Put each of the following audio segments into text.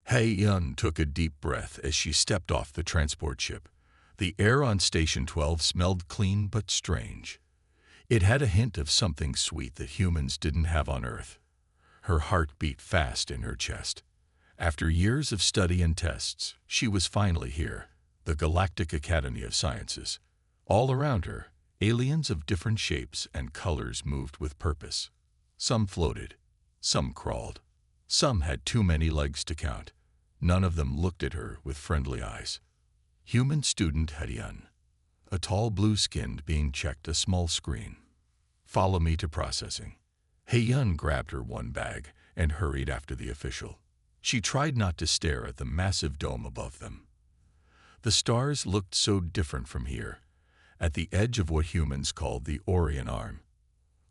Yun took a deep breath as she stepped off the transport ship. The air on Station 12 smelled clean but strange. It had a hint of something sweet that humans didn't have on Earth. Her heart beat fast in her chest. After years of study and tests, she was finally here, the Galactic Academy of Sciences. All around her, aliens of different shapes and colors moved with purpose. Some floated, some crawled, some had too many legs to count. None of them looked at her with friendly eyes. Human student Yun, a tall blue-skinned being checked a small screen. Follow me to processing. Yun grabbed her one bag and hurried after the official. She tried not to stare at the massive dome above them. The stars looked so different from here, at the edge of what humans called the Orion Arm.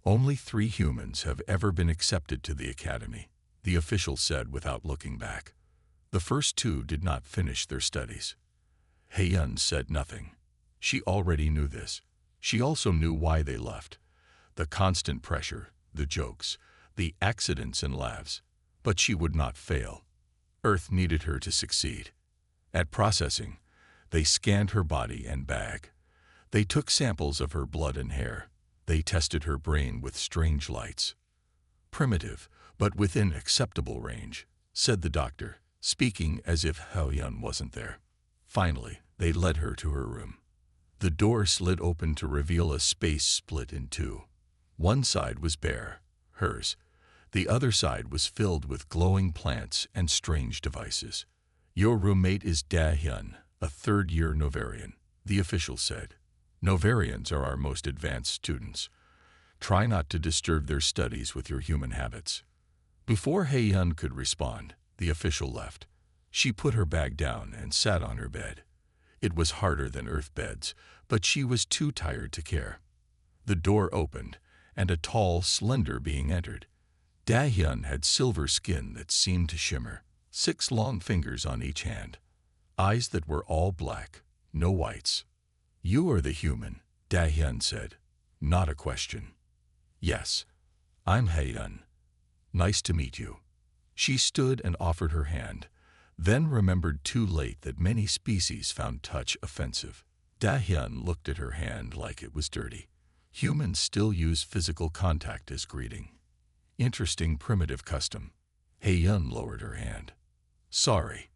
Only 3 humans have ever been accepted to the academy, the official said without looking back. The first 2 did not finish their studies. Yun said nothing. She already knew this. She also knew why they left. The constant pressure, the jokes, the accidents and laughs. But she would not fail. Earth needed her to succeed. At processing, they scanned her body and bag. They took samples of her blood and hair. They tested her brain with strange lights. Primitive, but within acceptable range, said the doctor, speaking as if Yun wasn't there. Finally, they led her to her room. The door slid open to reveal a space split in 2. One side was bare, hers. The other side was filled with glowing plants and strange devices. Your roommate is Hyun, a 3rd-year Novarian, the official said. Novarians are our most advanced students. Try not to disturb their studies with your human habits. Before Yun could respond, the official left. She put her bag down and sat on her bed. It was harder than Earth beds, but she was too tired to care. The door opened, and a tall, slender being entered. Hyun had silver skin that seemed to shimmer, 6 long fingers on each hand, eyes that were all black, no whites. You are the human, Hyun said. Not a question. Yes, I'm Hyun. Nice to meet you. She stood and offered her hand, then remembered too late that many species found touch offensive. Hyun looked at her hand like it was dirty. Humans still use physical contact as greeting. Interesting primitive custom. Hyun lowered her hand. Sorry.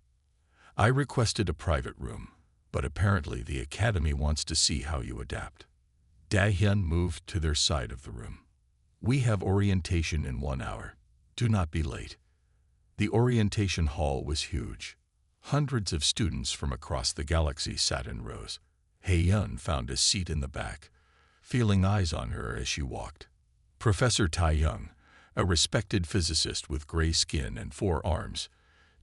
I requested a private room, but apparently the academy wants to see how you adapt. Hyun moved to their side of the room. We have orientation in 1 hour. Do not be late. The orientation hall was huge. Hundreds of students from across the galaxy sat in rows. Hyun found a seat in the back, feeling eyes on her as she walked. Professor Tae-young, a respected physicist with gray skin and 4 arms,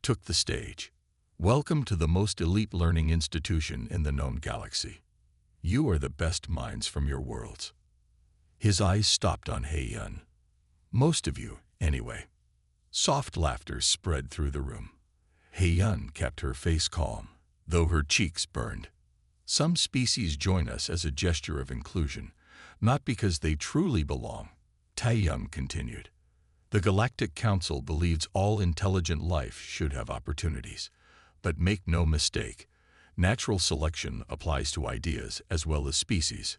took the stage. Welcome to the most elite learning institution in the known galaxy. You are the best minds from your worlds. His eyes stopped on Hyun. Most of you, anyway. Soft laughter spread through the room. Hyun kept her face calm, though her cheeks burned. Some species join us as a gesture of inclusion, not because they truly belong, Tae-young continued. The Galactic Council believes all intelligent life should have opportunities. But make no mistake, natural selection applies to ideas as well as species.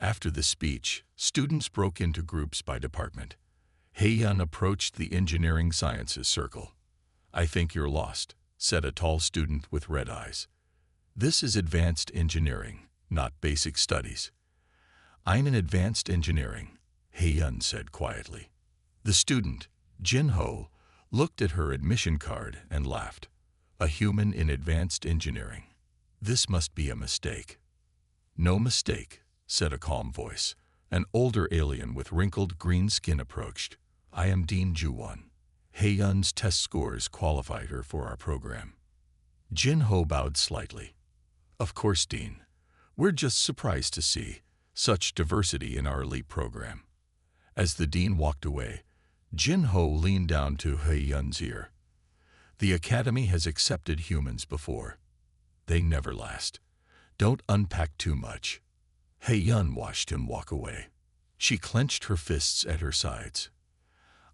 After the speech, students broke into groups by department. Hyun approached the engineering sciences circle. I think you're lost, said a tall student with red eyes. This is advanced engineering, not basic studies. I'm in advanced engineering, Hyun said quietly. The student, Jin-ho, looked at her admission card and laughed. A human in advanced engineering. This must be a mistake. No mistake, said a calm voice. An older alien with wrinkled green skin approached. I am Dean Ju-won. Hyun's test scores qualified her for our program. Jin-ho bowed slightly. Of course, Dean. We're just surprised to see such diversity in our elite program. As the dean walked away, Jin-ho leaned down to Hyun's ear. The academy has accepted humans before. They never last. Don't unpack too much. Hyun watched him walk away. She clenched her fists at her sides.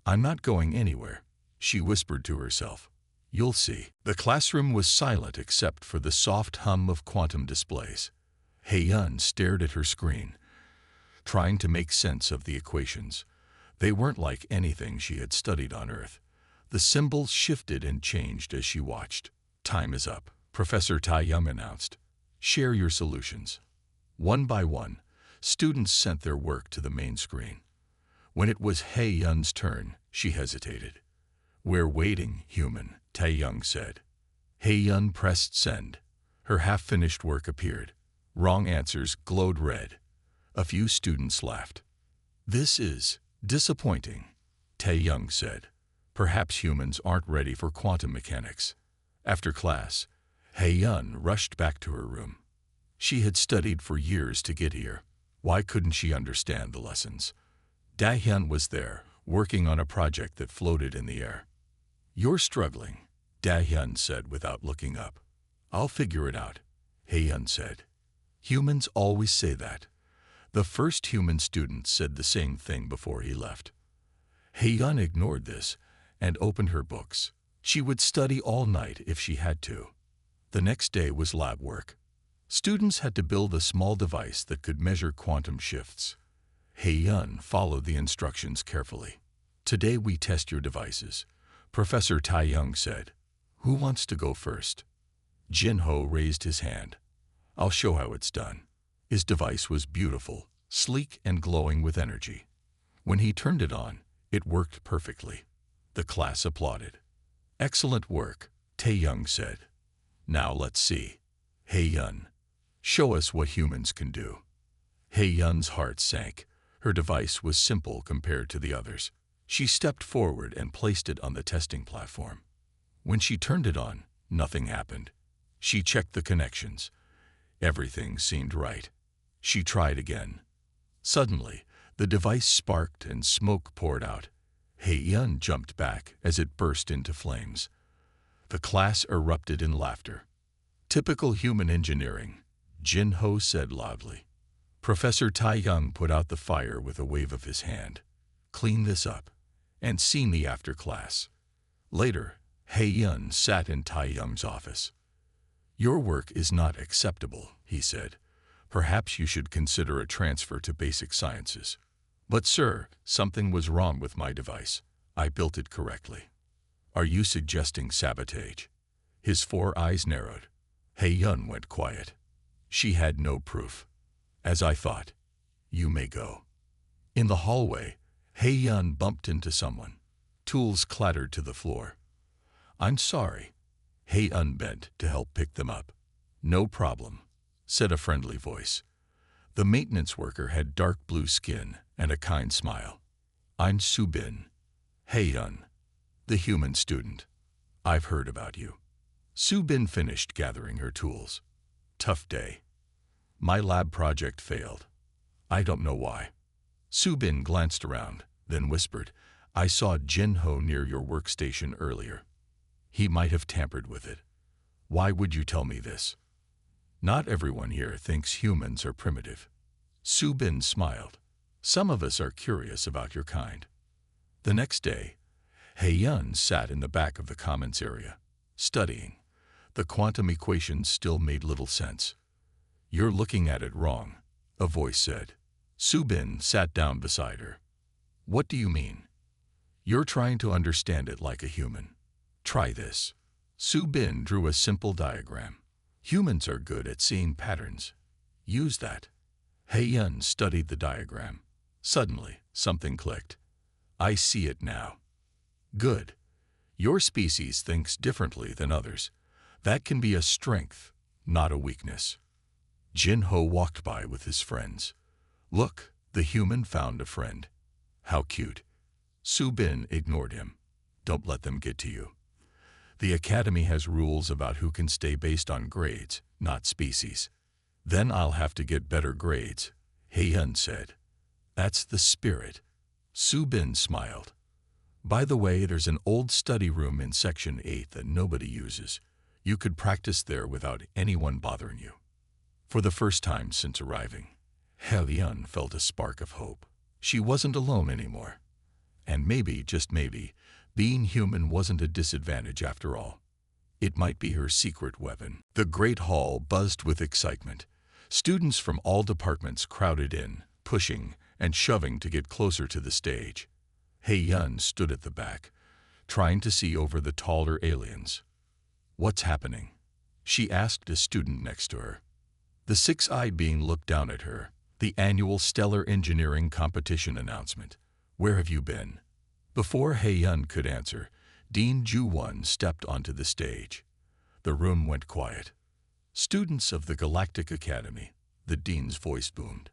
I'm not going anywhere, she whispered to herself. You'll see. The classroom was silent except for the soft hum of quantum displays. Hei-yun stared at her screen, trying to make sense of the equations. They weren't like anything she had studied on Earth. The symbols shifted and changed as she watched. Time is up, Professor Tai-young announced. Share your solutions. One by one, students sent their work to the main screen. When it was Hei-yun's turn, she hesitated. We're waiting, human, Tai-young said. Hei-yun pressed send. Her half-finished work appeared. Wrong answers glowed red. A few students laughed. This is disappointing, Tai-young said. Perhaps humans aren't ready for quantum mechanics. After class, Hei-yun rushed back to her room. She had studied for years to get here. Why couldn't she understand the lessons? Da-hyun was there, working on a project that floated in the air. You're struggling, Da-hyun said without looking up. I'll figure it out, Hei-yun said. Humans always say that. The first human student said the same thing before he left. Hei-yun ignored this and opened her books. She would study all night if she had to. The next day was lab work. Students had to build a small device that could measure quantum shifts. Hei-yun followed the instructions carefully. Today we test your devices, Professor Tai-young said. Who wants to go first? Jin-ho raised his hand. I'll show how it's done. His device was beautiful, sleek and glowing with energy. When he turned it on, it worked perfectly. The class applauded. Excellent work, Tai-young said. Now let's see. Hei-yun, show us what humans can do. Hei-yun's heart sank. Her device was simple compared to the others. She stepped forward and placed it on the testing platform. When she turned it on, nothing happened. She checked the connections. Everything seemed right. She tried again. Suddenly, the device sparked and smoke poured out. Hei-yun jumped back as it burst into flames. The class erupted in laughter. Typical human engineering, Jin-ho said loudly. Professor Tai-young put out the fire with a wave of his hand. Clean this up, and see me after class. Later, Hei-yun sat in Tai-young's office. Your work is not acceptable, he said. Perhaps you should consider a transfer to basic sciences. But sir, something was wrong with my device. I built it correctly. Are you suggesting sabotage? His 4 eyes narrowed. Hei-yun went quiet. She had no proof. As I thought. You may go. In the hallway, Hei-yun bumped into someone. Tools clattered to the floor. I'm sorry. Hei-yun bent to help pick them up. No problem, said a friendly voice. The maintenance worker had dark blue skin and a kind smile. I'm Subin. Hei-yun, the human student. I've heard about you. Subin finished gathering her tools. Tough day. My lab project failed. I don't know why. Subin glanced around, then whispered, I saw Jin-ho near your workstation earlier. He might have tampered with it. Why would you tell me this? Not everyone here thinks humans are primitive. Subin smiled. Some of us are curious about your kind. The next day, Hei-yun sat in the back of the commons area, studying. The quantum equations still made little sense. You're looking at it wrong, a voice said. Subin sat down beside her. What do you mean? You're trying to understand it like a human. Try this. Subin drew a simple diagram. Humans are good at seeing patterns. Use that. Hei-yun studied the diagram. Suddenly, something clicked. I see it now. Good. Your species thinks differently than others. That can be a strength, not a weakness. Jin-ho walked by with his friends. Look, the human found a friend. How cute. Subin ignored him. Don't let them get to you. The academy has rules about who can stay based on grades, not species. Then I'll have to get better grades, Hei-yun said. That's the spirit. Subin smiled. By the way, there's an old study room in Section 8 that nobody uses. You could practice there without anyone bothering you. For the first time since arriving, Hei-yun felt a spark of hope. She wasn't alone anymore. And maybe, just maybe, being human wasn't a disadvantage after all. It might be her secret weapon. The great hall buzzed with excitement. Students from all departments crowded in, pushing and shoving to get closer to the stage. Hei-yun stood at the back, trying to see over the taller aliens. "What's happening?" she asked a student next to her. The six-eyed being looked down at her. "The annual Stellar Engineering Competition announcement. Where have you been?" Before Hei-yun could answer, Dean Ju-won stepped onto the stage. The room went quiet. "Students of the Galactic Academy," the dean's voice boomed.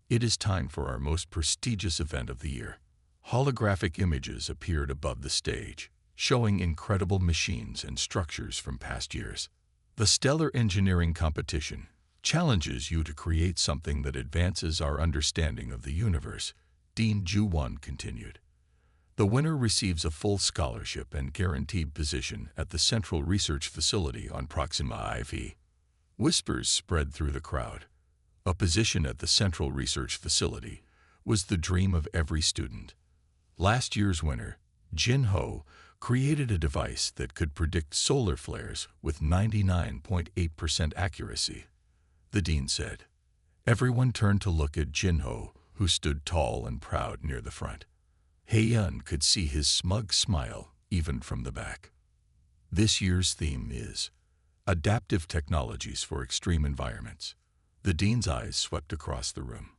"It is time for our most prestigious event of the year." Holographic images appeared above the stage, showing incredible machines and structures from past years. "The Stellar Engineering Competition challenges you to create something that advances our understanding of the universe," Dean Ju-won continued. "The winner receives a full scholarship and guaranteed position at the Central Research Facility on Proxima IV." Whispers spread through the crowd. A position at the Central Research Facility was the dream of every student. Last year's winner, Jin Ho, created a device that could predict solar flares with 99.8% accuracy. The dean said. Everyone turned to look at Jin Ho, who stood tall and proud near the front. Hei-yun could see his smug smile even from the back. This year's theme is Adaptive Technologies for Extreme Environments. The dean's eyes swept across the room.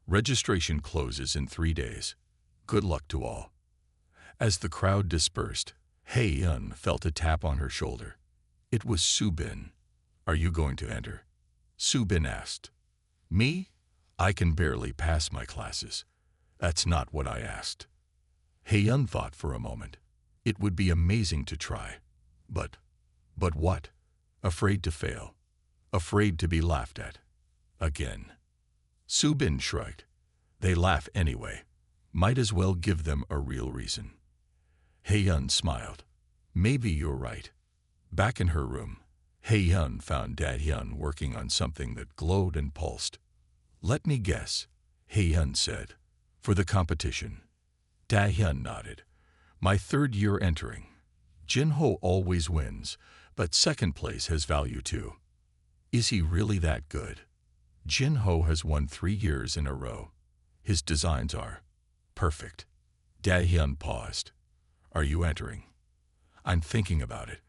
Registration closes in 3 days. Good luck to all. As the crowd dispersed, Hei-yun felt a tap on her shoulder. It was Su-bin. "Are you going to enter?" Su-bin asked. "Me? I can barely pass my classes." "That's not what I asked." Hei-yun thought for a moment. It would be amazing to try. But what? Afraid to fail. Afraid to be laughed at. Again. Su-bin shrugged. "They laugh anyway. Might as well give them a real reason." Hei-yun smiled. "Maybe you're right." Back in her room, Hei-yun found Da-hyun working on something that glowed and pulsed. "Let me guess," Hei-yun said. "For the competition." Da-hyun nodded. "My 3rd year entering. Jin Ho always wins, but 2nd place has value too." "Is he really that good?" "Jin Ho has won 3 years in a row. His designs are perfect." Da-hyun paused. "Are you entering?" "I'm thinking about it."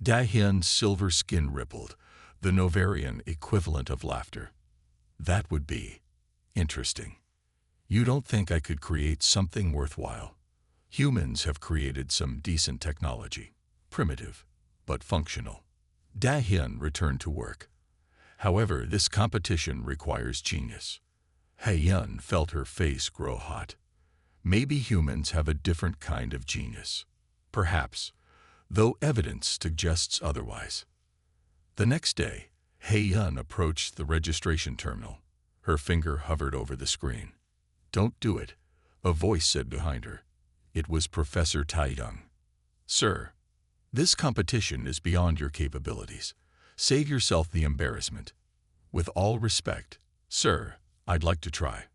Da-hyun's silver skin rippled, the Novarian equivalent of laughter. "That would be interesting. You don't think I could create something worthwhile? Humans have created some decent technology, primitive, but functional." Da-hyun returned to work. "However, this competition requires genius." Hei-yun felt her face grow hot. Maybe humans have a different kind of genius. Perhaps, though evidence suggests otherwise. The next day, Hei-yun approached the registration terminal. Her finger hovered over the screen. "Don't do it," a voice said behind her. It was Professor Tai-young. "Sir, this competition is beyond your capabilities. Save yourself the embarrassment. With all respect, sir, I'd like to try."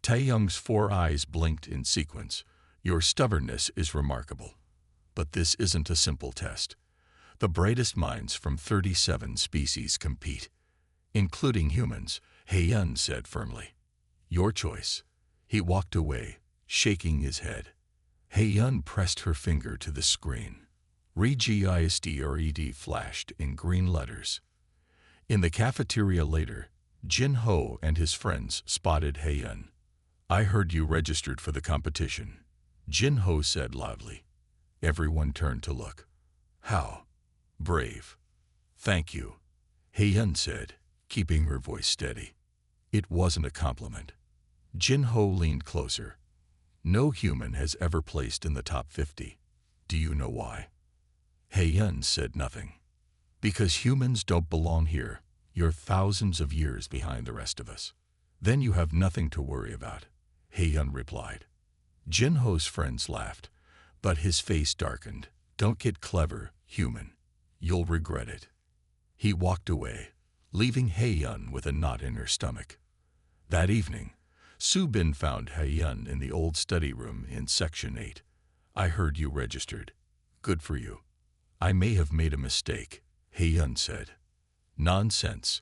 Tai-young's 4 eyes blinked in sequence. "Your stubbornness is remarkable. But this isn't a simple test. The brightest minds from 37 species compete, including humans," Hei-yun said firmly. "Your choice." He walked away, shaking his head. Hei-yun pressed her finger to the screen. REGISTRED flashed in green letters. In the cafeteria later, Jin Ho and his friends spotted Hei-yun. "I heard you registered for the competition," Jin Ho said loudly. Everyone turned to look. "How brave." "Thank you," Hei-yun said, keeping her voice steady. It wasn't a compliment. Jin Ho leaned closer. "No human has ever placed in the top 50. Do you know why?" Hei-yun said nothing. "Because humans don't belong here. You're thousands of years behind the rest of us." "Then you have nothing to worry about," Hei-yun replied. Jin Ho's friends laughed, but his face darkened. "Don't get clever, human. You'll regret it." He walked away, leaving Hei-yun with a knot in her stomach. That evening, Su-bin found Hei-yun in the old study room in Section 8. "I heard you registered. Good for you. I may have made a mistake, He-yun said. Nonsense.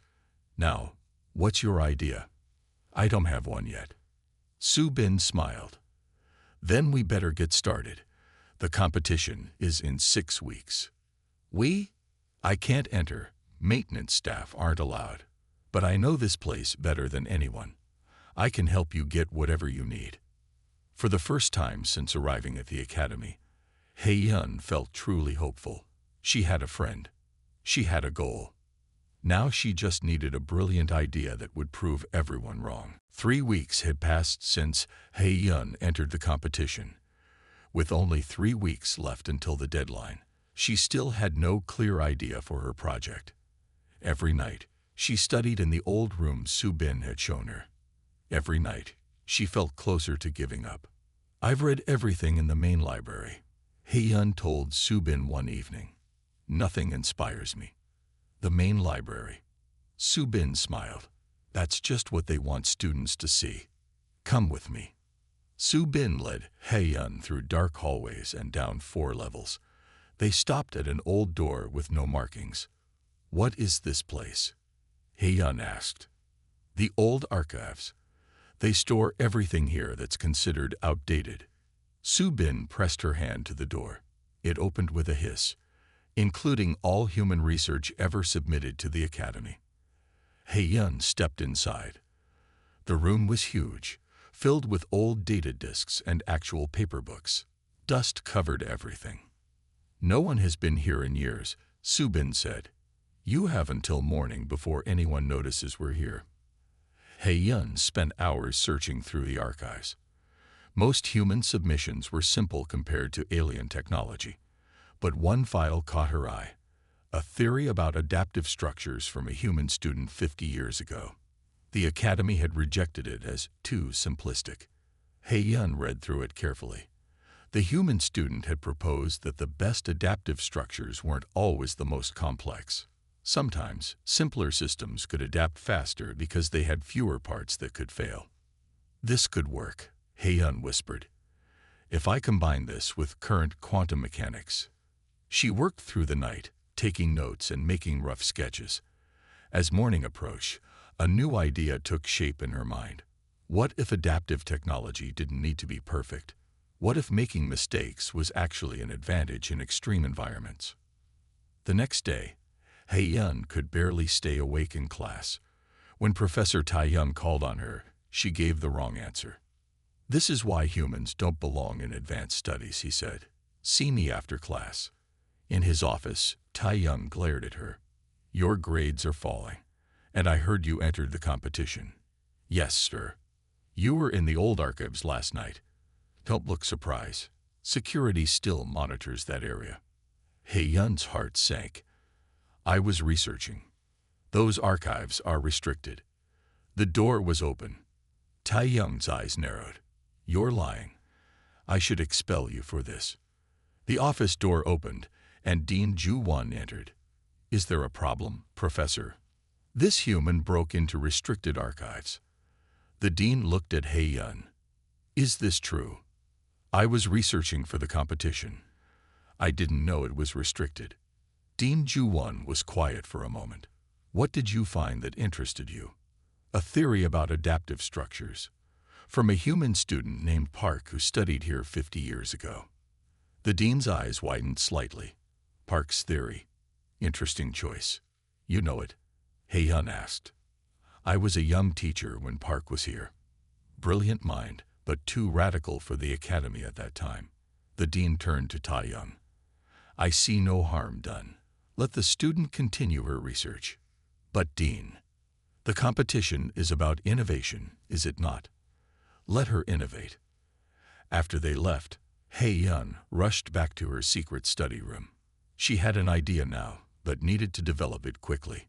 Now, what's your idea? I don't have one yet. Su-bin smiled. Then we better get started. The competition is in 6 weeks. I can't enter. Maintenance staff aren't allowed. But I know this place better than anyone. I can help you get whatever you need. For the first time since arriving at the academy, He-yun felt truly hopeful. She had a friend. She had a goal. Now she just needed a brilliant idea that would prove everyone wrong. 3 weeks had passed since He-yun entered the competition. With only 3 weeks left until the deadline, she still had no clear idea for her project. Every night, she studied in the old room Su-bin had shown her. Every night, she felt closer to giving up. I've read everything in the main library, He-yun told Su-bin one evening. Nothing inspires me. The main library. Su-bin smiled. That's just what they want students to see. Come with me. Su-bin led He-yun through dark hallways and down 4 levels. They stopped at an old door with no markings. What is this place? He-yun asked. The old archives. They store everything here that's considered outdated. Su-bin pressed her hand to the door. It opened with a hiss, including all human research ever submitted to the academy. He-yun stepped inside. The room was huge, filled with old data disks and actual paper books. Dust covered everything. No one has been here in years, Su-bin said. You have until morning before anyone notices we're here. He-yun spent hours searching through the archives. Most human submissions were simple compared to alien technology. But one file caught her eye, a theory about adaptive structures from a human student 50 years ago. The academy had rejected it as too simplistic. He-yun read through it carefully. The human student had proposed that the best adaptive structures weren't always the most complex. Sometimes, simpler systems could adapt faster because they had fewer parts that could fail. This could work, He-yun whispered. If I combine this with current quantum mechanics. She worked through the night, taking notes and making rough sketches. As morning approached, a new idea took shape in her mind. What if adaptive technology didn't need to be perfect? What if making mistakes was actually an advantage in extreme environments? The next day, He-yun could barely stay awake in class. When Professor Tai-young called on her, she gave the wrong answer. This is why humans don't belong in advanced studies, he said. See me after class. In his office, Tai-young glared at her. Your grades are falling, and I heard you entered the competition. Yes, sir. You were in the old archives last night. Don't look surprised. Security still monitors that area. He-yun's heart sank. I was researching. Those archives are restricted. The door was open. Tai-young's eyes narrowed. You're lying. I should expel you for this. The office door opened, and Dean Ju-won entered. Is there a problem, Professor? This human broke into restricted archives. The dean looked at He-yun. Is this true? I was researching for the competition. I didn't know it was restricted. Dean Ju-won was quiet for a moment. What did you find that interested you? A theory about adaptive structures. From a human student named Park who studied here 50 years ago. The dean's eyes widened slightly. Park's theory. Interesting choice. You know it? He-yun asked. I was a young teacher when Park was here. Brilliant mind, but too radical for the academy at that time. The dean turned to Tai-young. I see no harm done. Let the student continue her research. But Dean, the competition is about innovation, is it not? Let her innovate. After they left, He-yun rushed back to her secret study room. She had an idea now, but needed to develop it quickly.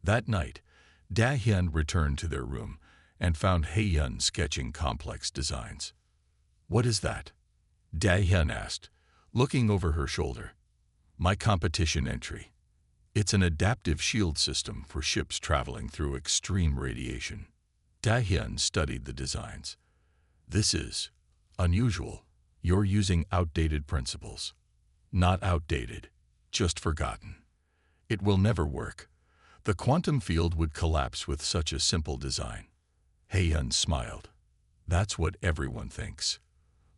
That night, Da-hyun returned to their room and found He-yun sketching complex designs. What is that? Da-hyun asked, looking over her shoulder. My competition entry. It's an adaptive shield system for ships traveling through extreme radiation. Da-hyun studied the designs. This is unusual. You're using outdated principles. Not outdated. just forgotten. It will never work. The quantum field would collapse with such a simple design. Hei-yun smiled. That's what everyone thinks.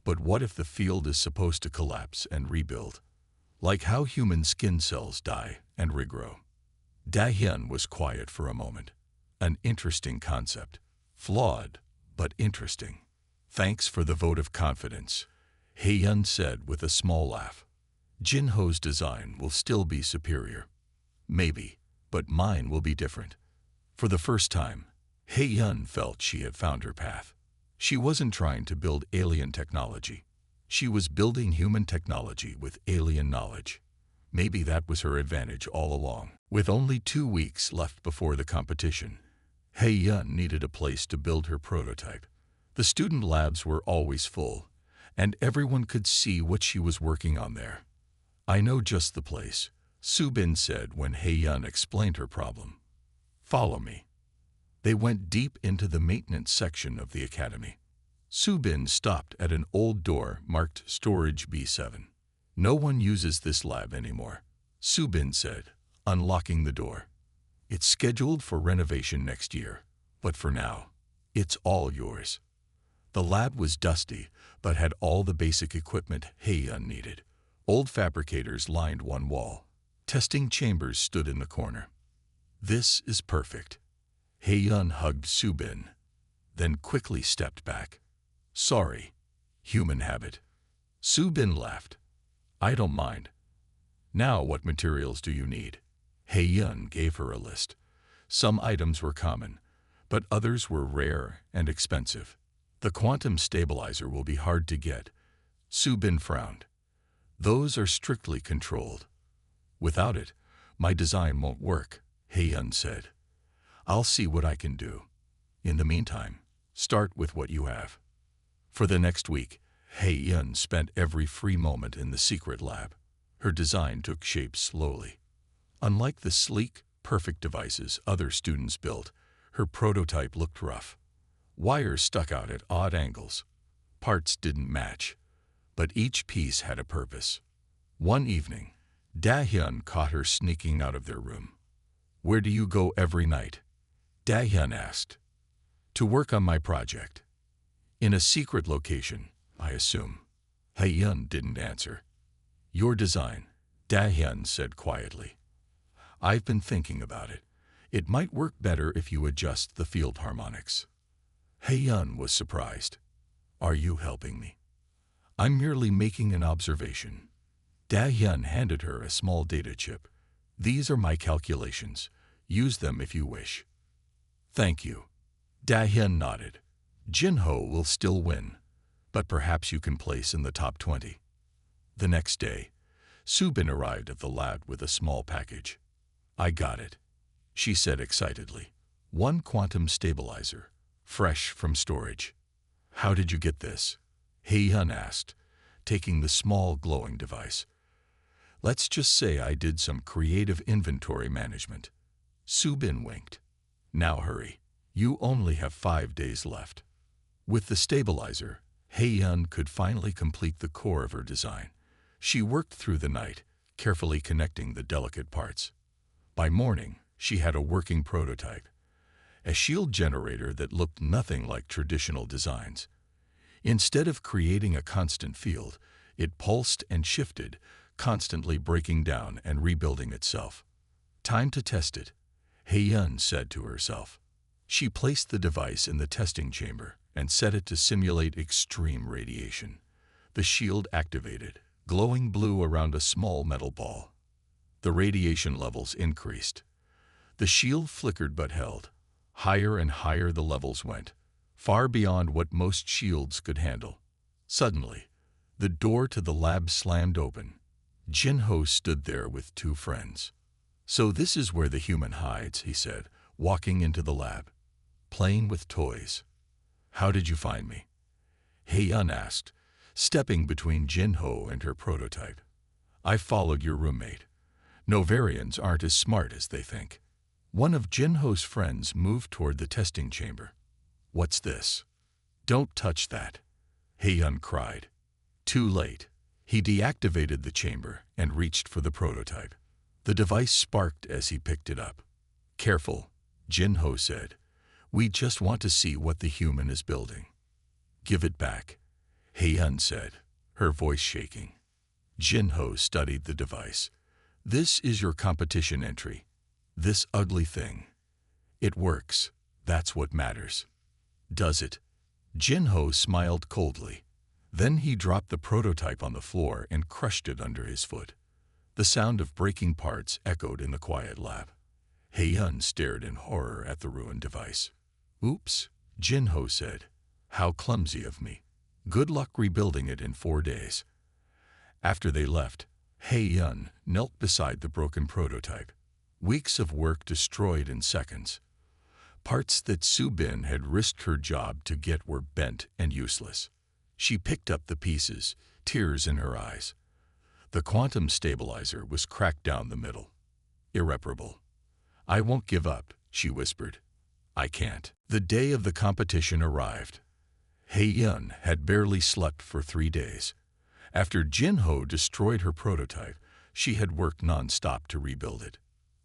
But what if the field is supposed to collapse and rebuild? Like how human skin cells die and regrow. Da-hyun was quiet for a moment. An interesting concept. Flawed, but interesting. Thanks for the vote of confidence, Hei-yun said with a small laugh. Jin-ho's design will still be superior. Maybe, but mine will be different. For the first time, Hei-yun felt she had found her path. She wasn't trying to build alien technology. She was building human technology with alien knowledge. Maybe that was her advantage all along. With only 2 weeks left before the competition, Hei-yun needed a place to build her prototype. The student labs were always full, and everyone could see what she was working on there. I know just the place, Subin said when Hei-yun explained her problem. Follow me. They went deep into the maintenance section of the academy. Subin stopped at an old door marked Storage B7. No one uses this lab anymore, Subin said, unlocking the door. It's scheduled for renovation next year, but for now, it's all yours. The lab was dusty, but had all the basic equipment Hei-yun needed. Old fabricators lined one wall. Testing chambers stood in the corner. This is perfect. Hei-yun hugged Subin, then quickly stepped back. Sorry, human habit. Subin laughed. I don't mind. Now what materials do you need? Hei-yun gave her a list. Some items were common, but others were rare and expensive. The quantum stabilizer will be hard to get. Subin frowned. Those are strictly controlled. Without it, my design won't work, Hei-yun said. I'll see what I can do. In the meantime, start with what you have. For the next week, Hei-yun spent every free moment in the secret lab. Her design took shape slowly. Unlike the sleek, perfect devices other students built, her prototype looked rough. Wires stuck out at odd angles. Parts didn't match, but each piece had a purpose. One evening, Da-hyun caught her sneaking out of their room. Where do you go every night? Da-hyun asked. To work on my project. In a secret location, I assume. Hei-yun didn't answer. Your design, Da-hyun said quietly. I've been thinking about it. It might work better if you adjust the field harmonics. Hei-yun was surprised. Are you helping me? I'm merely making an observation. Da-hyun handed her a small data chip. These are my calculations. Use them if you wish. Thank you. Da-hyun nodded. Jin-ho will still win, but perhaps you can place in the top 20. The next day, Subin arrived at the lab with a small package. I got it, she said excitedly. One quantum stabilizer, fresh from storage. How did you get this? Hei-yun asked, taking the small glowing device. Let's just say I did some creative inventory management. Subin winked. Now hurry. You only have 5 days left. With the stabilizer, Hei-yun could finally complete the core of her design. She worked through the night, carefully connecting the delicate parts. By morning, she had a working prototype, a shield generator that looked nothing like traditional designs. Instead of creating a constant field, it pulsed and shifted, constantly breaking down and rebuilding itself. Time to test it, Hei-yun said to herself. She placed the device in the testing chamber and set it to simulate extreme radiation. The shield activated, glowing blue around a small metal ball. The radiation levels increased. The shield flickered but held. Higher and higher the levels went, far beyond what most shields could handle. Suddenly, the door to the lab slammed open. Jin-ho stood there with 2 friends. So this is where the human hides, he said, walking into the lab. Playing with toys. How did you find me? Hei-yun asked, stepping between Jin-ho and her prototype. I followed your roommate. Novarians aren't as smart as they think. One of Jin-ho's friends moved toward the testing chamber. What's this? Don't touch that, Hei-yun cried. Too late. He deactivated the chamber and reached for the prototype. The device sparked as he picked it up. "Careful," Jin-Ho said. "We just want to see what the human is building." "Give it back," Hei-Yun said, her voice shaking. Jin-Ho studied the device. "This is your competition entry. This ugly thing. It works. That's what matters." "Does it?" Jin-Ho smiled coldly. Then he dropped the prototype on the floor and crushed it under his foot. The sound of breaking parts echoed in the quiet lab. Hei-Yun stared in horror at the ruined device. "Oops," Jin-Ho said. "How clumsy of me. Good luck rebuilding it in 4 days." After they left, Hei-Yun knelt beside the broken prototype. Weeks of work destroyed in seconds. Parts that Su-Bin had risked her job to get were bent and useless. She picked up the pieces, tears in her eyes. The quantum stabilizer was cracked down the middle. Irreparable. "I won't give up," she whispered. "I can't." The day of the competition arrived. Hei-Yun had barely slept for 3 days. After Jin-Ho destroyed her prototype, she had worked non-stop to rebuild it.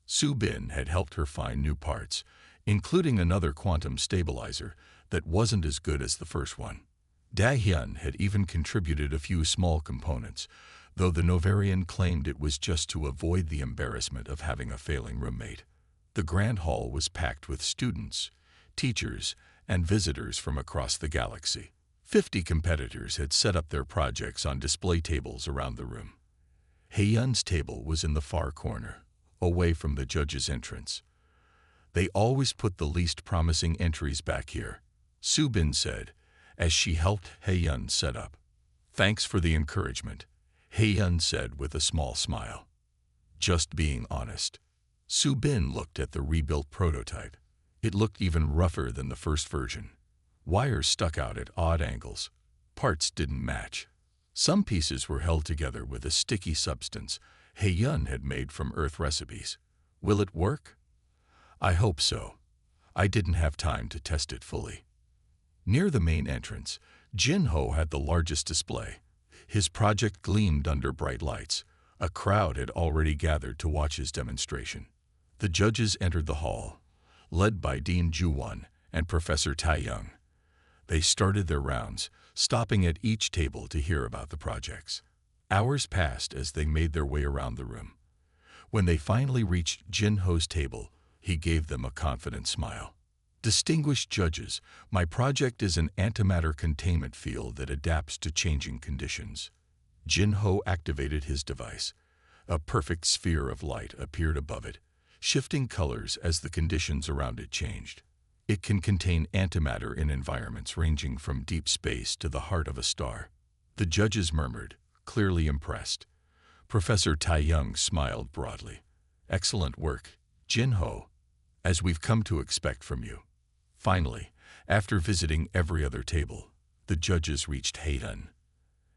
Su-Bin had helped her find new parts, including another quantum stabilizer that wasn't as good as the first one. Da-Hyun had even contributed a few small components, though the Novarian claimed it was just to avoid the embarrassment of having a failing roommate. The grand hall was packed with students, teachers, and visitors from across the galaxy. 50 competitors had set up their projects on display tables around the room. Hei-Yun's table was in the far corner, away from the judge's entrance. "They always put the least promising entries back here," Su-Bin said, as she helped Hei-Yun set up. "Thanks for the encouragement," Hei-Yun said with a small smile. "Just being honest." Su-Bin looked at the rebuilt prototype. It looked even rougher than the first version. Wires stuck out at odd angles. Parts didn't match. Some pieces were held together with a sticky substance Hei-Yun had made from Earth recipes. "Will it work?" "I hope so. I didn't have time to test it fully." Near the main entrance, Jin-Ho had the largest display. His project gleamed under bright lights. A crowd had already gathered to watch his demonstration. The judges entered the hall, led by Dean Ju-Won and Professor Tai-Young. They started their rounds, stopping at each table to hear about the projects. Hours passed as they made their way around the room. When they finally reached Jin-Ho's table, he gave them a confident smile. "Distinguished judges, my project is an antimatter containment field that adapts to changing conditions." Jin-Ho activated his device. A perfect sphere of light appeared above it, shifting colors as the conditions around it changed. It can contain antimatter in environments ranging from deep space to the heart of a star. The judges murmured, clearly impressed. Professor Tai-Young smiled broadly. "Excellent work, Jin-Ho, as we've come to expect from you." Finally, after visiting every other table, the judges reached Hei-Yun.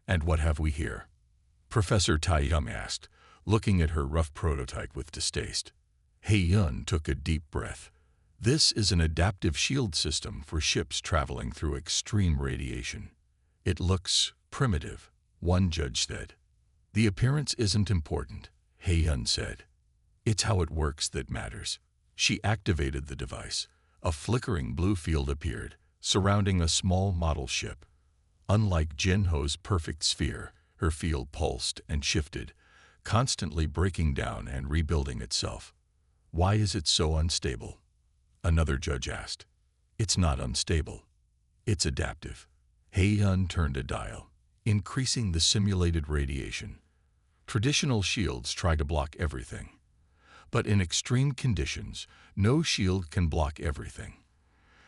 "And what have we here?" Professor Tai-Young asked, looking at her rough prototype with distaste. Hei-Yun took a deep breath. "This is an adaptive shield system for ships traveling through extreme radiation. It looks primitive," one judge said. "The appearance isn't important," Hei-Yun said. "It's how it works that matters." She activated the device. A flickering blue field appeared, surrounding a small model ship. Unlike Jin-Ho's perfect sphere, her field pulsed and shifted, constantly breaking down and rebuilding itself. "Why is it so unstable?" another judge asked. "It's not unstable. It's adaptive." Hei-Yun turned a dial, increasing the simulated radiation. Traditional shields try to block everything. But in extreme conditions, no shield can block everything.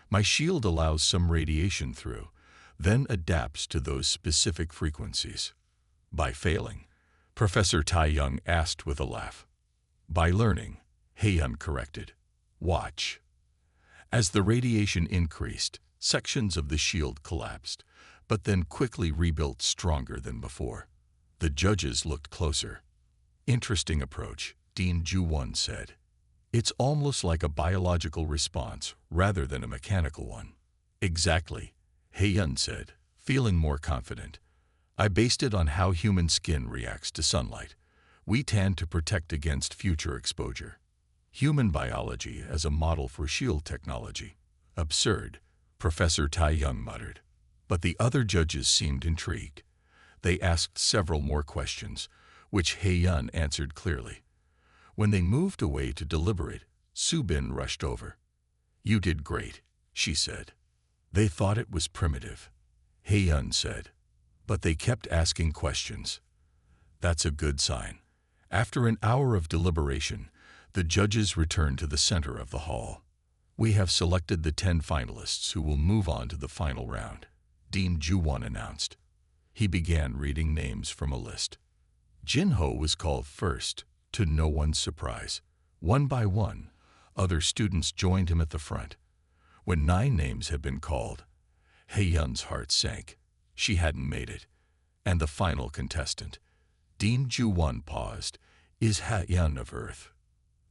My shield allows some radiation through, then adapts to those specific frequencies. By failing, Professor Tai-Young asked with a laugh. By learning, Hei-Yun corrected. Watch. As the radiation increased, sections of the shield collapsed, but then quickly rebuilt stronger than before. The judges looked closer. Interesting approach, Dean Ju-Won said. It's almost like a biological response rather than a mechanical one. Exactly, Hei-Yun said, feeling more confident. I based it on how human skin reacts to sunlight. We tan to protect against future exposure. Human biology as a model for shield technology. Absurd, Professor Tai Young muttered. But the other judges seemed intrigued. They asked several more questions, which He-yun answered clearly. When they moved away to deliberate, Su-bin rushed over. "You did great," she said. "They thought it was primitive," He-yun said. "But they kept asking questions." "That's a good sign." After an hour of deliberation, the judges returned to the center of the hall. "We have selected the 10 finalists who will move on to the final round," Dean Ju-won announced. He began reading names from a list. Jin-ho was called first, to no one's surprise. One by one, other students joined him at the front. When 9 names had been called, He-yun's heart sank. She hadn't made it. And the final contestant, Dean Ju-won, paused, is He-yun of Earth.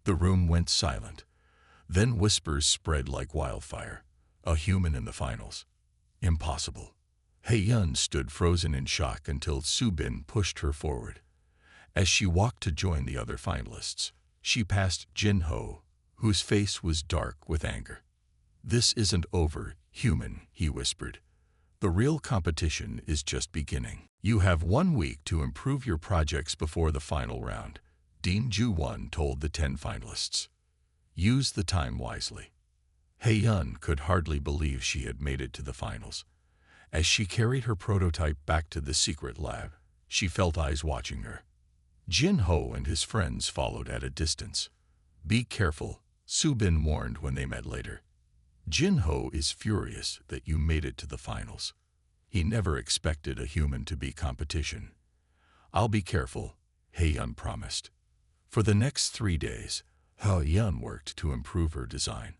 The room went silent. Then whispers spread like wildfire. A human in the finals. Impossible. He-yun stood frozen in shock until Su-bin pushed her forward. As she walked to join the other finalists, she passed Jin-ho, whose face was dark with anger. "This isn't over, human," he whispered. "The real competition is just beginning. You have 1 week to improve your projects before the final round," Dean Ju-won told the 10 finalists. "Use the time wisely." He-yun could hardly believe she had made it to the finals. As she carried her prototype back to the secret lab, she felt eyes watching her. Jin-ho and his friends followed at a distance. "Be careful," Su-bin warned when they met later. "Jin-ho is furious that you made it to the finals. He never expected a human to be competition." "I'll be careful," He-yun promised. For the next 3 days, He-yun worked to improve her design.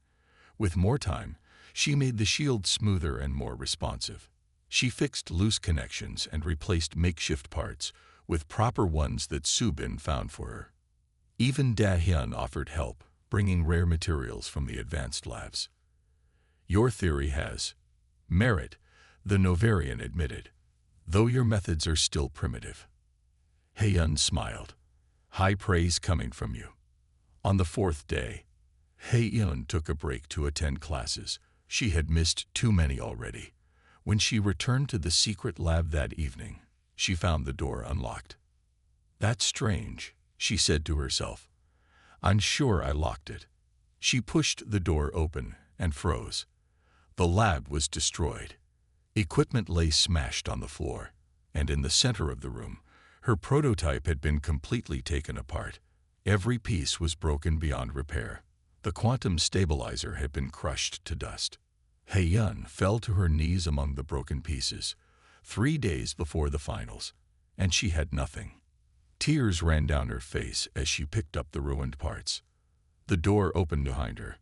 With more time, she made the shield smoother and more responsive. She fixed loose connections and replaced makeshift parts with proper ones that Su-bin found for her. Even Da-hyun offered help, bringing rare materials from the advanced labs. "Your theory has merit," the Novarian admitted, "though your methods are still primitive." He-yun smiled. "High praise coming from you." On the 4th day, He-yun took a break to attend classes. She had missed too many already. When she returned to the secret lab that evening, she found the door unlocked. "That's strange," she said to herself. "I'm sure I locked it." She pushed the door open and froze. The lab was destroyed. Equipment lay smashed on the floor, and in the center of the room, her prototype had been completely taken apart. Every piece was broken beyond repair. The quantum stabilizer had been crushed to dust. He-yun fell to her knees among the broken pieces, 3 days before the finals, and she had nothing. Tears ran down her face as she picked up the ruined parts. The door opened behind her.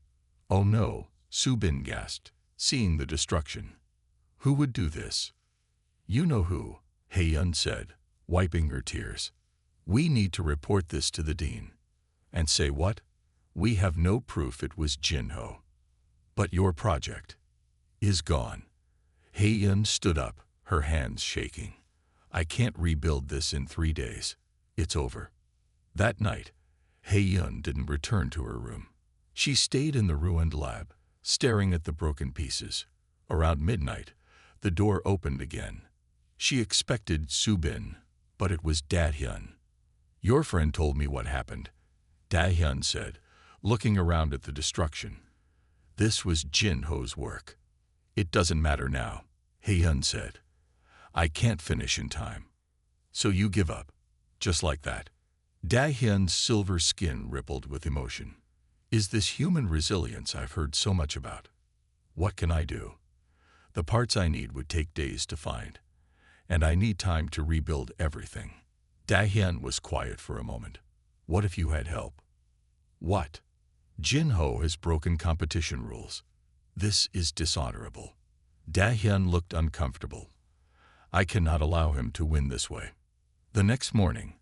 "Oh no," Su-bin gasped, seeing the destruction. "Who would do this?" "You know who," He-yun said, wiping her tears. "We need to report this to the dean." "And say what?" "We have no proof it was Jin-ho." "But your project is gone." He-yun stood up, her hands shaking. "I can't rebuild this in 3 days. It's over." That night, He-yun didn't return to her room. She stayed in the ruined lab, staring at the broken pieces. Around midnight, the door opened again. She expected Su-bin, but it was Da-hyun. "Your friend told me what happened," Da-hyun said, looking around at the destruction. "This was Jin-ho's work." "It doesn't matter now," He-yun said. "I can't finish in time." "So you give up, just like that?" Da-hyun's silver skin rippled with emotion. "Is this human resilience I've heard so much about? What can I do? The parts I need would take days to find, and I need time to rebuild everything." Da-hyun was quiet for a moment. "What if you had help?" "What?" "Jin-ho has broken competition rules. This is dishonorable." Da-hyun looked uncomfortable. "I cannot allow him to win this way." The next morning,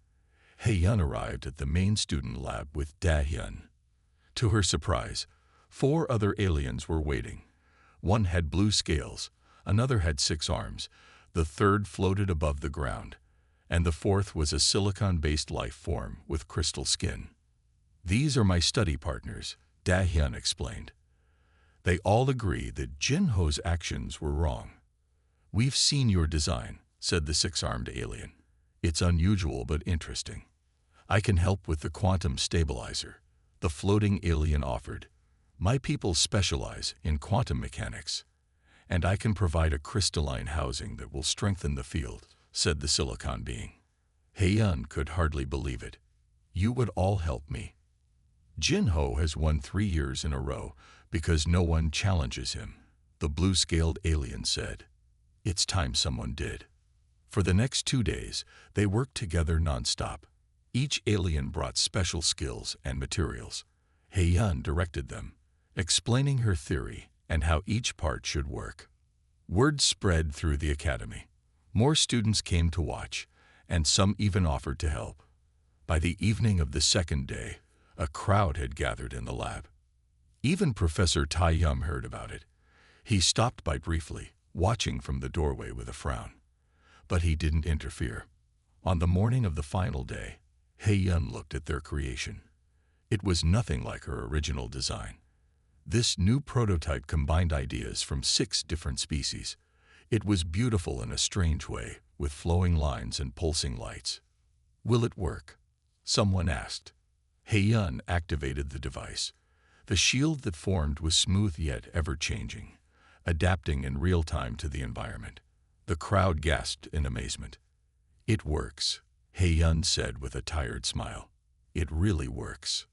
He-yun arrived at the main student lab with Da-hyun. To her surprise, 4 other aliens were waiting. One had blue scales, another had 6 arms, The third floated above the ground, and the fourth was a silicon-based life form with crystal skin. "These are my study partners," Da-hyun explained. They all agree that Jin-ho's actions were wrong. "We've seen your design," said the six-armed alien. "It's unusual but interesting. I can help with the quantum stabilizer," the floating alien offered. "My people specialize in quantum mechanics, and I can provide a crystalline housing that will strengthen the field," said the silicon being. Hae-yun could hardly believe it. "You would all help me." "Jin-ho has won 3 years in a row because no one challenges him," the blue-scaled alien said. "It's time someone did." For the next 2 days, they worked together non-stop. Each alien brought special skills and materials. Hae-yun directed them, explaining her theory and how each part should work. Word spread through the academy. More students came to watch, and some even offered to help. By the evening of the second day, a crowd had gathered in the lab. Even Professor Tai-yum heard about it. He stopped by briefly, watching from the doorway with a frown. But he didn't interfere. On the morning of the final day, Hae-yun looked at their creation. It was nothing like her original design. This new prototype combined ideas from 6 different species. It was beautiful in a strange way, with flowing lines and pulsing lights. "Will it work?" someone asked. Hae-yun activated the device. The shield that formed was smooth yet ever-changing, adapting in real time to the environment. The crowd gasped in amazement. "It works," Hae-yun said with a tired smile. "It really works."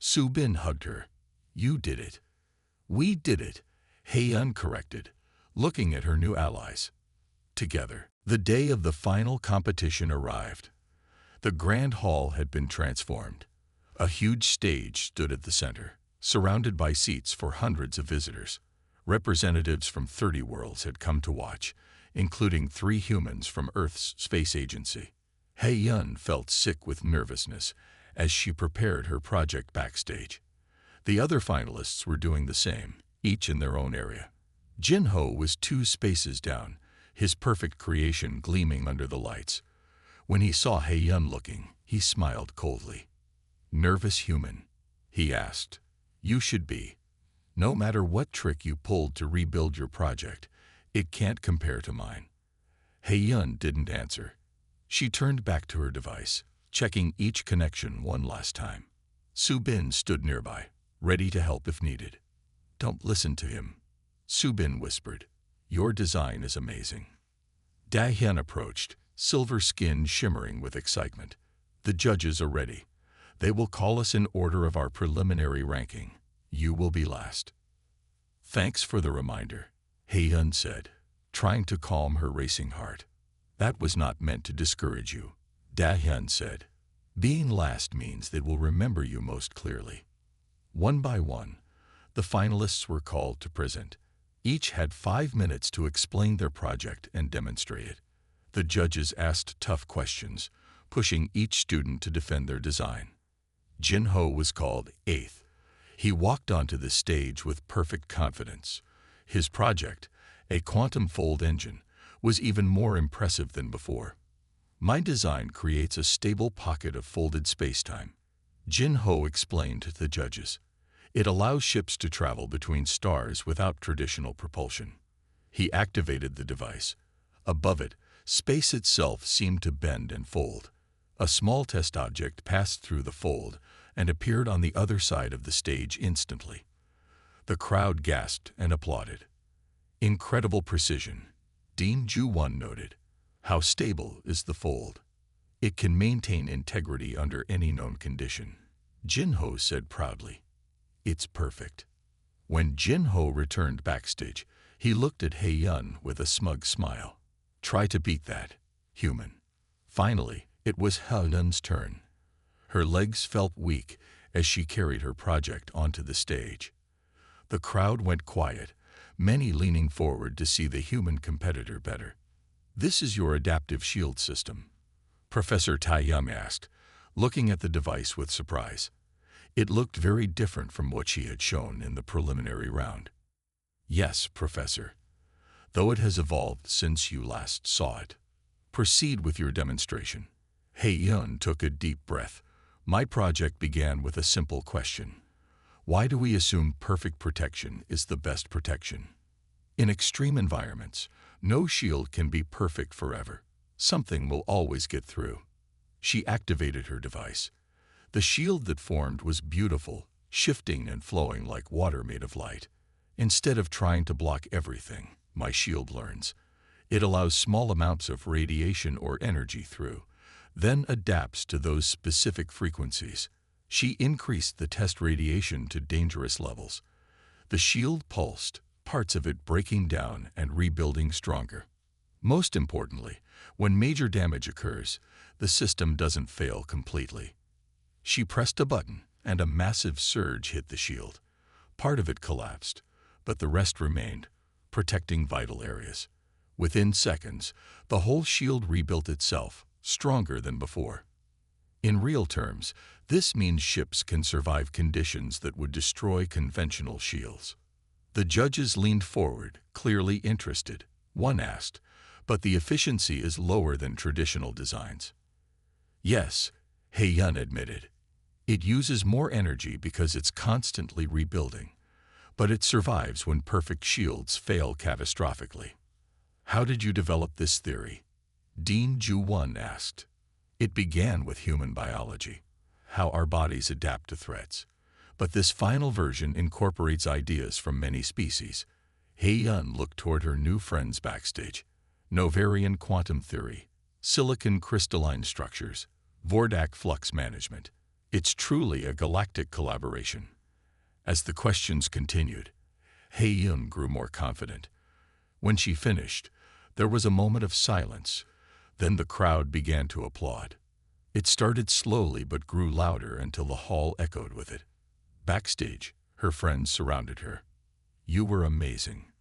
Soo-bin hugged her. "You did it." "We did it," Hae-yun corrected, looking at her new allies. Together, the day of the final competition arrived. The grand hall had been transformed. A huge stage stood at the center, surrounded by seats for hundreds of visitors. Representatives from 30 worlds had come to watch, including 3 humans from Earth's space agency. Hae-yun felt sick with nervousness as she prepared her project backstage. The other finalists were doing the same, each in their own area. Jin-ho was 2 spaces down, his perfect creation gleaming under the lights. When he saw Hae-yun looking, he smiled coldly. "Nervous human?" he asked. "You should be. No matter what trick you pulled to rebuild your project, it can't compare to mine." Hae-yun didn't answer. She turned back to her device, checking each connection one last time. Soo-bin stood nearby, ready to help if needed. "Don't listen to him," Soo-bin whispered. "Your design is amazing." Da-hyun approached, silver skin shimmering with excitement. "The judges are ready. They will call us in order of our preliminary ranking. You will be last." "Thanks for the reminder," Hae-yun said, trying to calm her racing heart. "That was not meant to discourage you," Da-hyun said. "Being last means they will remember you most clearly." One by one, the finalists were called to present. Each had 5 minutes to explain their project and demonstrate it. The judges asked tough questions, pushing each student to defend their design. Jin-ho was called 8th. He walked onto the stage with perfect confidence. His project, a quantum fold engine, was even more impressive than before. "My design creates a stable pocket of folded spacetime," Jin-ho explained to the judges. "It allows ships to travel between stars without traditional propulsion." He activated the device. Above it, space itself seemed to bend and fold. A small test object passed through the fold and appeared on the other side of the stage instantly. The crowd gasped and applauded. "Incredible precision," Dean Ju-won noted. "How stable is the fold? It can maintain integrity under any known condition," Jin-ho said proudly. "It's perfect." When Jin-ho returned backstage, he looked at Hae-yun with a smug smile. "Try to beat that, human." Finally, it was Hae-yun's turn. Her legs felt weak as she carried her project onto the stage. The crowd went quiet, many leaning forward to see the human competitor better. "This is your adaptive shield system?" Professor Tai-yum asked, looking at the device with surprise. It looked very different from what she had shown in the preliminary round. "Yes, Professor. though it has evolved since you last saw it. Proceed with your demonstration. Hei-yun took a deep breath. My project began with a simple question. Why do we assume perfect protection is the best protection? In extreme environments, no shield can be perfect forever. Something will always get through. She activated her device. The shield that formed was beautiful, shifting and flowing like water made of light. Instead of trying to block everything, my shield learns. It allows small amounts of radiation or energy through, then adapts to those specific frequencies. She increased the test radiation to dangerous levels. The shield pulsed, parts of it breaking down and rebuilding stronger. Most importantly, when major damage occurs, the system doesn't fail completely. She pressed a button, and a massive surge hit the shield. Part of it collapsed, but the rest remained, protecting vital areas. Within seconds, the whole shield rebuilt itself, stronger than before. In real terms, this means ships can survive conditions that would destroy conventional shields. The judges leaned forward, clearly interested. One asked, "But the efficiency is lower than traditional designs." "Yes," Hei-yun admitted. "It uses more energy because it's constantly rebuilding, but it survives when perfect shields fail catastrophically." "How did you develop this theory?" Dean Ju-won asked. "It began with human biology, how our bodies adapt to threats. But this final version incorporates ideas from many species." Hei-yun looked toward her new friends backstage. Novarian quantum theory, silicon crystalline structures, Vordak flux management. It's truly a galactic collaboration. As the questions continued, Hei-yun grew more confident. When she finished, there was a moment of silence. Then the crowd began to applaud. It started slowly but grew louder until the hall echoed with it. Backstage, her friends surrounded her. "You were amazing."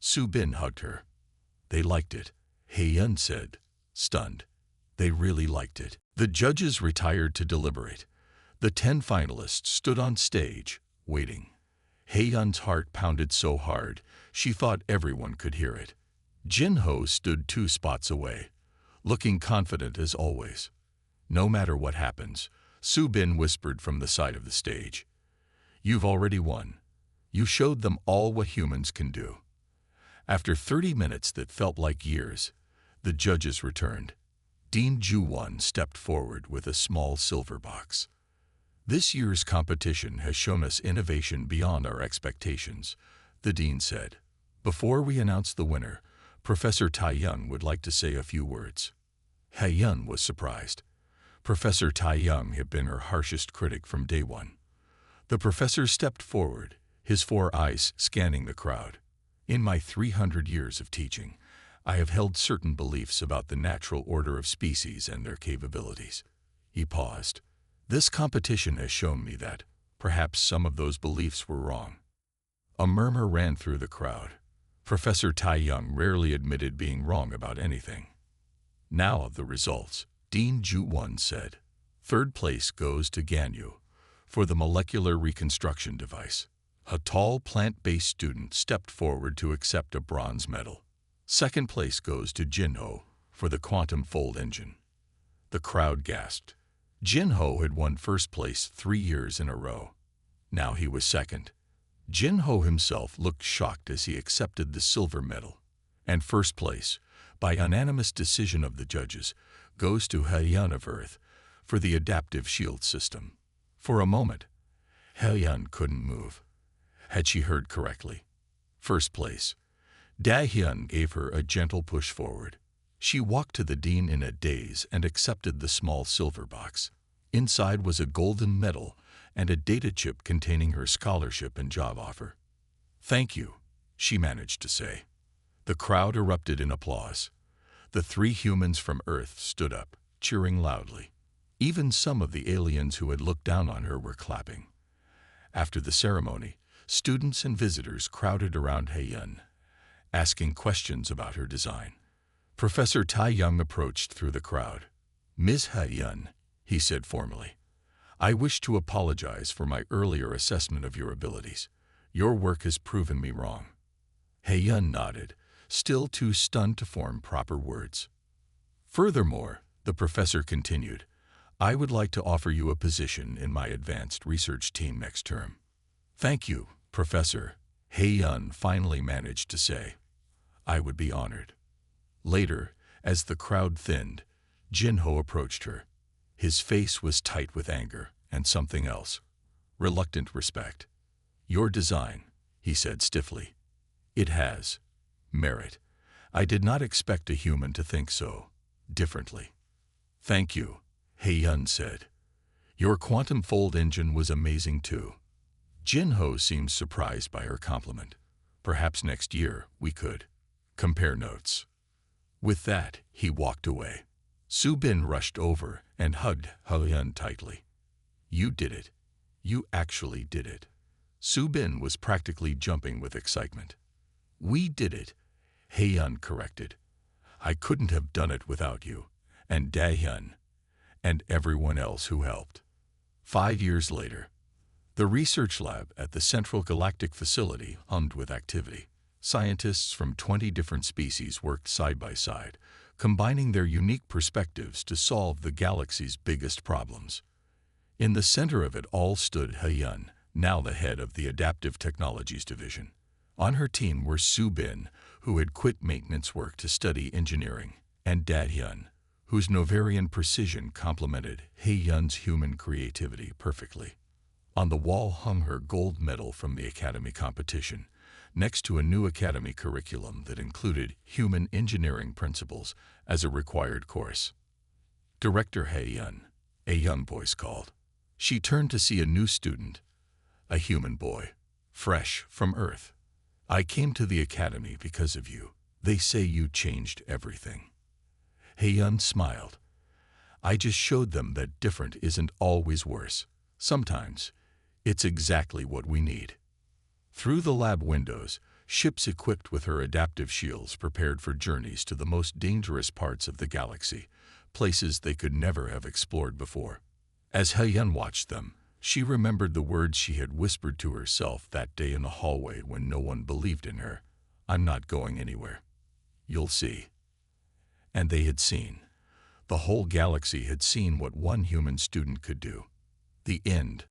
Su-bin hugged her. "They liked it," Hei-yun said, stunned. "They really liked it." The judges retired to deliberate. The 10 finalists stood on stage, waiting. Hei-yun's heart pounded so hard, she thought everyone could hear it. Jin-ho stood 2 spots away, looking confident as always. "No matter what happens," Su-bin whispered from the side of the stage, "you've already won. You showed them all what humans can do." After 30 minutes that felt like years, the judges returned. Dean Ju-won stepped forward with a small silver box. "This year's competition has shown us innovation beyond our expectations," the dean said. "Before we announce the winner, Professor Tai-young would like to say a few words." Hei-yun was surprised. Professor Tai-young had been her harshest critic from day one. The professor stepped forward, his 4 eyes scanning the crowd. "In my 300 years of teaching, I have held certain beliefs about the natural order of species and their capabilities." He paused. "This competition has shown me that perhaps some of those beliefs were wrong." A murmur ran through the crowd. Professor Tai-young rarely admitted being wrong about anything. "Now the results," Dean Ju-won said. "Third place goes to Ganyu for the molecular reconstruction device." A tall plant-based student stepped forward to accept a bronze medal. Second place goes to Jin-ho for the quantum fold engine. The crowd gasped. Jin-ho had won first place 3 years in a row. Now he was second. Jin-ho himself looked shocked as he accepted the silver medal. And first place, by unanimous decision of the judges, goes to Hei-yun of Earth for the adaptive shield system. For a moment, Hei-yun couldn't move. Had she heard correctly? First place. Da-hyun gave her a gentle push forward. She walked to the dean in a daze and accepted the small silver box. Inside was a golden medal and a data chip containing her scholarship and job offer. "Thank you," she managed to say. The crowd erupted in applause. The 3 humans from Earth stood up, cheering loudly. Even some of the aliens who had looked down on her were clapping. After the ceremony, students and visitors crowded around Hei-yun, asking questions about her design. Professor Tai-young approached through the crowd. "Ms. Hei-yun," he said formally, "I wish to apologize for my earlier assessment of your abilities. Your work has proven me wrong." Hei-yun nodded, still too stunned to form proper words. Furthermore, the professor continued, I would like to offer you a position in my advanced research team next term. Thank you, Professor, Hei-yun finally managed to say. I would be honored. Later, as the crowd thinned, Jin-ho approached her. His face was tight with anger and something else. Reluctant respect. Your design, he said stiffly. It has merit. I did not expect a human to think so differently. Thank you, Hei-yun said. Your quantum fold engine was amazing too. Jin-ho seemed surprised by her compliment. Perhaps next year we could compare notes. With that, he walked away. Su-bin rushed over and hugged Hei-yun tightly. You did it. You actually did it. Su-bin was practically jumping with excitement. We did it, Hei-yun corrected. I couldn't have done it without you, and Da-hyun, and everyone else who helped. 5 years later, the research lab at the Central Galactic Facility hummed with activity. Scientists from 20 different species worked side by side, combining their unique perspectives to solve the galaxy's biggest problems. In the center of it all stood Hei-yun, now the head of the Adaptive Technologies Division. On her team were Su-bin, who had quit maintenance work to study engineering, and Da-hyun, whose Novarian precision complemented Hei-yun's human creativity perfectly. On the wall hung her gold medal from the Academy competition, next to a new Academy curriculum that included human engineering principles as a required course. Director Hei-yun, a young voice called. She turned to see a new student, a human boy, fresh from Earth. I came to the Academy because of you. They say you changed everything. Hei-yun smiled. I just showed them that different isn't always worse. Sometimes, it's exactly what we need. Through the lab windows, ships equipped with her adaptive shields prepared for journeys to the most dangerous parts of the galaxy, places they could never have explored before. As Hei-yun watched them, she remembered the words she had whispered to herself that day in the hallway when no one believed in her. I'm not going anywhere. You'll see. And they had seen. The whole galaxy had seen what one human student could do. The end.